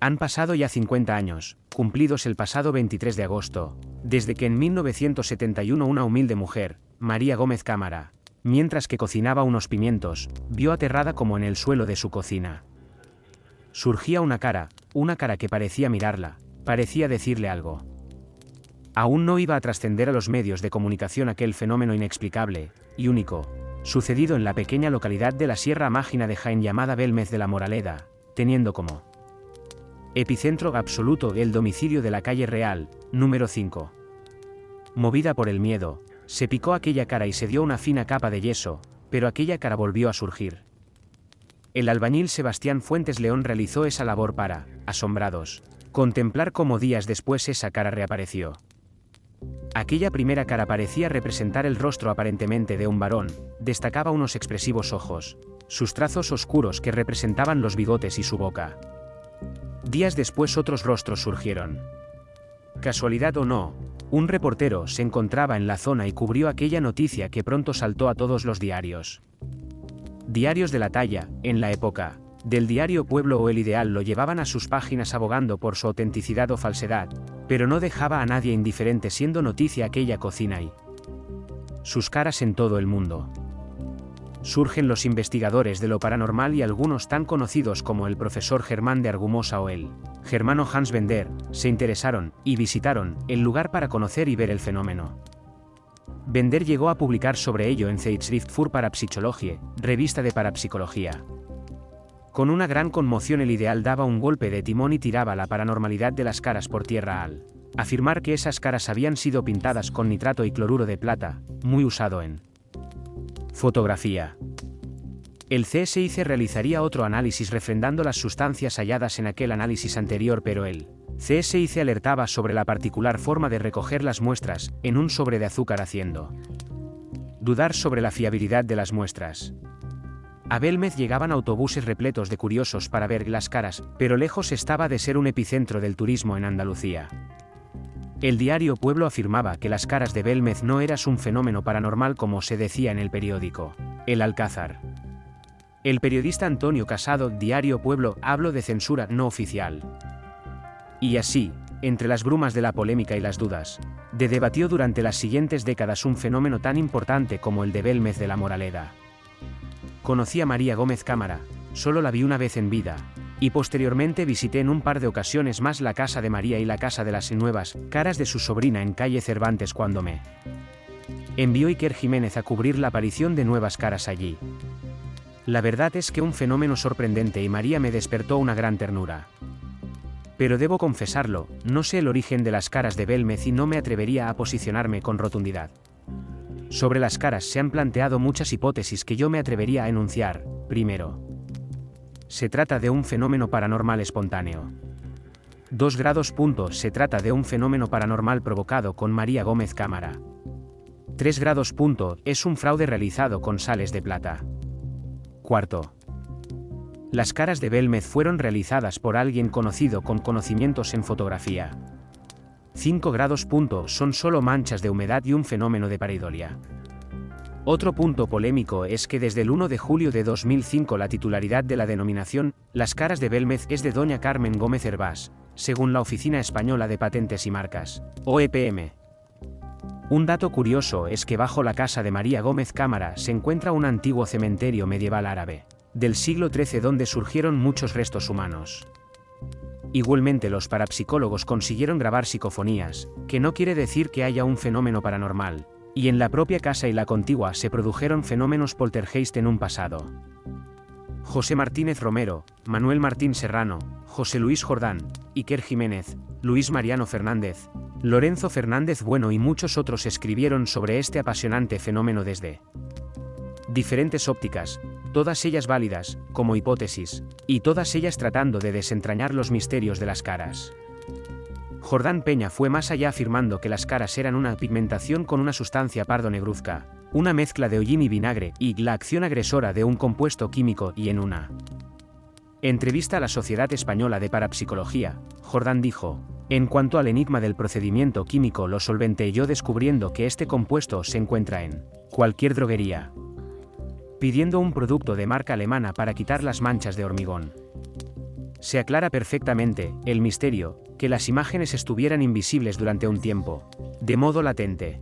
Han pasado ya 50 años, cumplidos el pasado 23 de agosto, desde que en 1971 una humilde mujer, María Gómez Cámara, mientras que cocinaba unos pimientos, vio aterrada como en el suelo de su cocina. Surgía una cara que parecía mirarla, parecía decirle algo. Aún no iba a trascender a los medios de comunicación aquel fenómeno inexplicable y único, sucedido en la pequeña localidad de la Sierra Mágina de Jaén llamada Belmez de la Moraleda, teniendo como epicentro absoluto el domicilio de la calle Real, número 5. Movida por el miedo, se picó aquella cara y se dio una fina capa de yeso, pero aquella cara volvió a surgir. El albañil Sebastián Fuentes León realizó esa labor para, asombrados, contemplar cómo días después esa cara reapareció. Aquella primera cara parecía representar el rostro aparentemente de un varón, destacaba unos expresivos ojos, sus trazos oscuros que representaban los bigotes y su boca. Días después otros rostros surgieron. Casualidad o no, un reportero se encontraba en la zona y cubrió aquella noticia que pronto saltó a todos los diarios. Diarios de la talla, en la época, del diario Pueblo o El Ideal lo llevaban a sus páginas abogando por su autenticidad o falsedad, pero no dejaba a nadie indiferente siendo noticia aquella cocina y sus caras en todo el mundo. Surgen los investigadores de lo paranormal y algunos tan conocidos como el profesor Germán de Argumosa o el germano Hans Bender, se interesaron y visitaron el lugar para conocer y ver el fenómeno. Bender llegó a publicar sobre ello en Zeitschrift für Parapsychologie, revista de parapsicología. Con una gran conmoción El Ideal daba un golpe de timón y tiraba la paranormalidad de las caras por tierra al afirmar que esas caras habían sido pintadas con nitrato y cloruro de plata, muy usado en fotografía. El CSIC realizaría otro análisis refrendando las sustancias halladas en aquel análisis anterior, pero el CSIC alertaba sobre la particular forma de recoger las muestras, en un sobre de azúcar haciendo dudar sobre la fiabilidad de las muestras. A Belmez llegaban autobuses repletos de curiosos para ver las caras, pero lejos estaba de ser un epicentro del turismo en Andalucía. El diario Pueblo afirmaba que las caras de Belmez no eran un fenómeno paranormal como se decía en el periódico El Alcázar. El periodista Antonio Casado, diario Pueblo, habló de censura no oficial. Y así, entre las brumas de la polémica y las dudas, debatió durante las siguientes décadas un fenómeno tan importante como el de Belmez de la Moraleda. Conocí a María Gómez Cámara, solo la vi una vez en vida, y posteriormente visité en un par de ocasiones más la casa de María y la casa de las nuevas caras de su sobrina en calle Cervantes cuando me envió Iker Jiménez a cubrir la aparición de nuevas caras allí. La verdad es que un fenómeno sorprendente y María me despertó una gran ternura. Pero debo confesarlo, no sé el origen de las caras de Belmez y no me atrevería a posicionarme con rotundidad. Sobre las caras se han planteado muchas hipótesis que yo me atrevería a enunciar. Primero, se trata de un fenómeno paranormal espontáneo. 2 grados. Se trata de un fenómeno paranormal provocado con María Gómez Cámara. 3 grados. Es un fraude realizado con sales de plata. Cuarto, las caras de Belmez fueron realizadas por alguien conocido con conocimientos en fotografía. 5 grados. Son solo manchas de humedad y un fenómeno de pareidolia. Otro punto polémico es que desde el 1 de julio de 2005 la titularidad de la denominación Las caras de Belmez es de doña Carmen Gómez Hervás, según la Oficina Española de Patentes y Marcas, OEPM. Un dato curioso es que bajo la casa de María Gómez Cámara se encuentra un antiguo cementerio medieval árabe, del siglo XIII donde surgieron muchos restos humanos. Igualmente los parapsicólogos consiguieron grabar psicofonías, que no quiere decir que haya un fenómeno paranormal, y en la propia casa y la contigua se produjeron fenómenos poltergeist en un pasado. José Martínez Romero, Manuel Martín Serrano, José Luis Jordán, Iker Jiménez, Luis Mariano Fernández, Lorenzo Fernández Bueno y muchos otros escribieron sobre este apasionante fenómeno desde diferentes ópticas, todas ellas válidas, como hipótesis, y todas ellas tratando de desentrañar los misterios de las caras. Jordán Peña fue más allá afirmando que las caras eran una pigmentación con una sustancia pardo-negruzca, una mezcla de hollín y vinagre, y la acción agresora de un compuesto químico, y en una entrevista a la Sociedad Española de Parapsicología, Jordán dijo: en cuanto al enigma del procedimiento químico lo solventé yo descubriendo que este compuesto se encuentra en cualquier droguería, pidiendo un producto de marca alemana para quitar las manchas de hormigón. Se aclara perfectamente el misterio, que las imágenes estuvieran invisibles durante un tiempo, de modo latente.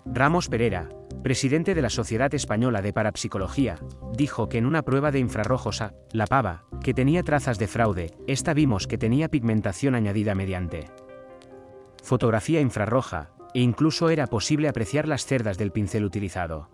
Ramos Pereira, presidente de la Sociedad Española de Parapsicología, dijo que en una prueba de infrarrojos a la pava, que tenía trazas de fraude, esta vimos que tenía pigmentación añadida mediante fotografía infrarroja, e incluso era posible apreciar las cerdas del pincel utilizado.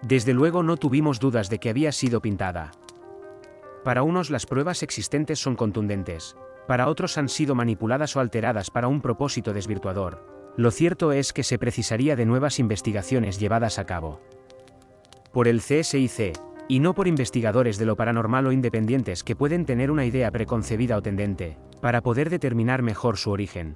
Desde luego no tuvimos dudas de que había sido pintada. Para unos las pruebas existentes son contundentes, para otros han sido manipuladas o alteradas para un propósito desvirtuador. Lo cierto es que se precisaría de nuevas investigaciones llevadas a cabo por el CSIC, y no por investigadores de lo paranormal o independientes que pueden tener una idea preconcebida o tendente, para poder determinar mejor su origen.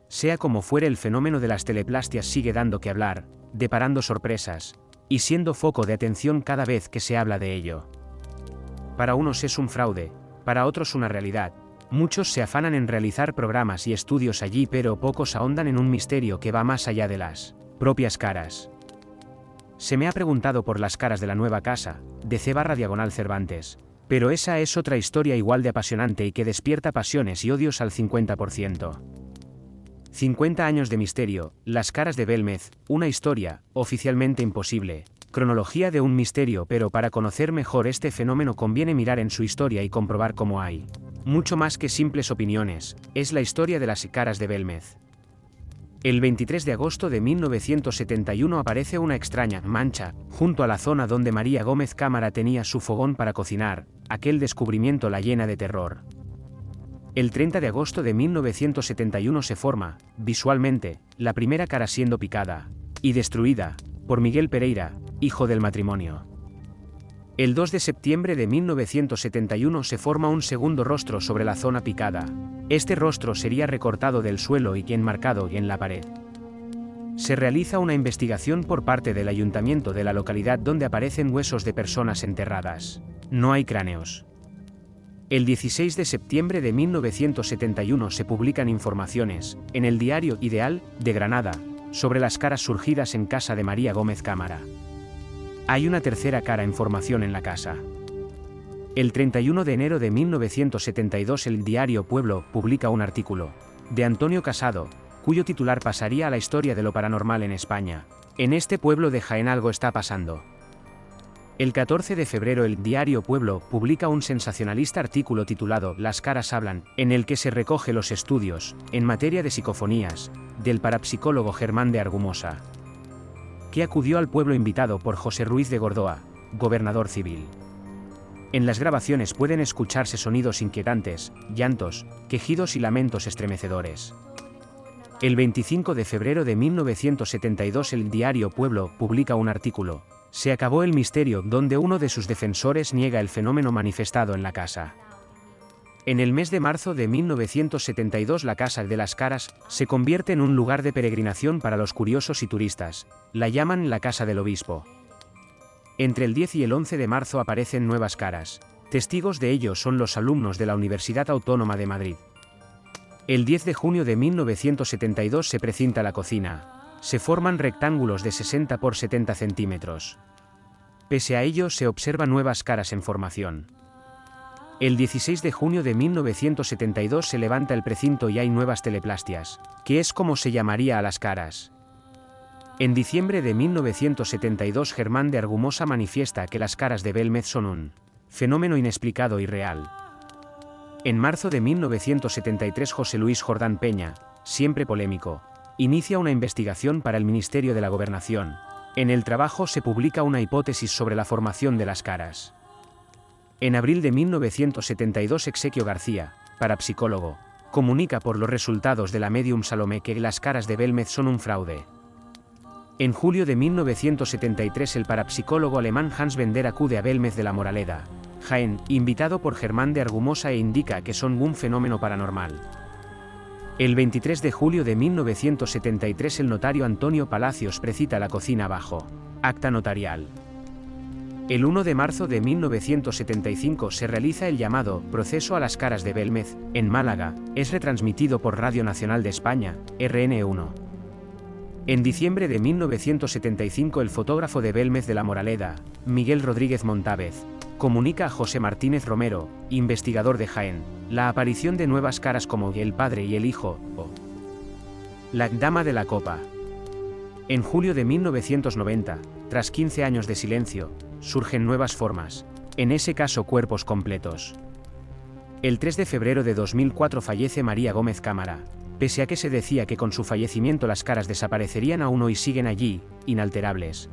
Sea como fuere, el fenómeno de las teleplastias sigue dando que hablar, deparando sorpresas, y siendo foco de atención cada vez que se habla de ello. Para unos es un fraude, para otros una realidad. Muchos se afanan en realizar programas y estudios allí, pero pocos ahondan en un misterio que va más allá de las propias caras. Se me ha preguntado por las caras de la nueva casa, de C/Cervantes, pero esa es otra historia igual de apasionante y que despierta pasiones y odios al 50%. 50 años de misterio, las caras de Belmez, una historia, oficialmente imposible, cronología de un misterio, pero para conocer mejor este fenómeno conviene mirar en su historia y comprobar cómo hay mucho más que simples opiniones, es la historia de las caras de Belmez. El 23 de agosto de 1971 aparece una extraña mancha, junto a la zona donde María Gómez Cámara tenía su fogón para cocinar. Aquel descubrimiento la llena de terror. El 30 de agosto de 1971 se forma, visualmente, la primera cara siendo picada y destruida por Miguel Pereira, hijo del matrimonio. El 2 de septiembre de 1971 se forma un segundo rostro sobre la zona picada. Este rostro sería recortado del suelo y enmarcado en la pared. Se realiza una investigación por parte del ayuntamiento de la localidad donde aparecen huesos de personas enterradas. No hay cráneos. El 16 de septiembre de 1971 se publican informaciones, en el diario Ideal, de Granada, sobre las caras surgidas en casa de María Gómez Cámara. Hay una tercera cara en formación en la casa. El 31 de enero de 1972 el diario Pueblo publica un artículo de Antonio Casado, cuyo titular pasaría a la historia de lo paranormal en España. En este pueblo de Jaén algo está pasando. El 14 de febrero el diario Pueblo publica un sensacionalista artículo titulado Las caras hablan, en el que se recoge los estudios, en materia de psicofonías, del parapsicólogo Germán de Argumosa, que acudió al pueblo invitado por José Ruiz de Gordoa, gobernador civil. En las grabaciones pueden escucharse sonidos inquietantes, llantos, quejidos y lamentos estremecedores. El 25 de febrero de 1972 el diario Pueblo publica un artículo, Se acabó el misterio, donde uno de sus defensores niega el fenómeno manifestado en la casa. En el mes de marzo de 1972 la Casa de las Caras se convierte en un lugar de peregrinación para los curiosos y turistas. La llaman la Casa del Obispo. Entre el 10 y el 11 de marzo aparecen nuevas caras. Testigos de ello son los alumnos de la Universidad Autónoma de Madrid. El 10 de junio de 1972 se precinta la cocina. Se forman rectángulos de 60 por 70 centímetros. Pese a ello se observan nuevas caras en formación. El 16 de junio de 1972 se levanta el precinto y hay nuevas teleplastias, que es como se llamaría a las caras. En diciembre de 1972 Germán de Argumosa manifiesta que las caras de Belmez son un fenómeno inexplicado y real. En marzo de 1973 José Luis Jordán Peña, siempre polémico, inicia una investigación para el Ministerio de la Gobernación. En el trabajo se publica una hipótesis sobre la formación de las caras. En abril de 1972 Exequio García, parapsicólogo, comunica por los resultados de la medium Salomé que las caras de Belmez son un fraude. En julio de 1973 el parapsicólogo alemán Hans Bender acude a Belmez de la Moraleda, Jaén, invitado por Germán de Argumosa e indica que son un fenómeno paranormal. El 23 de julio de 1973 el notario Antonio Palacios precita la cocina abajo. Acta notarial. El 1 de marzo de 1975 se realiza el llamado Proceso a las Caras de Belmez, en Málaga, es retransmitido por Radio Nacional de España, RN1. En diciembre de 1975 el fotógrafo de Belmez de la Moraleda, Miguel Rodríguez Montávez, comunica a José Martínez Romero, investigador de Jaén, la aparición de nuevas caras como el padre y el hijo, o la dama de la copa. En julio de 1990, tras 15 años de silencio, surgen nuevas formas, en ese caso cuerpos completos. El 3 de febrero de 2004 fallece María Gómez Cámara. Pese a que se decía que con su fallecimiento las caras desaparecerían, aún hoy siguen allí, inalterables.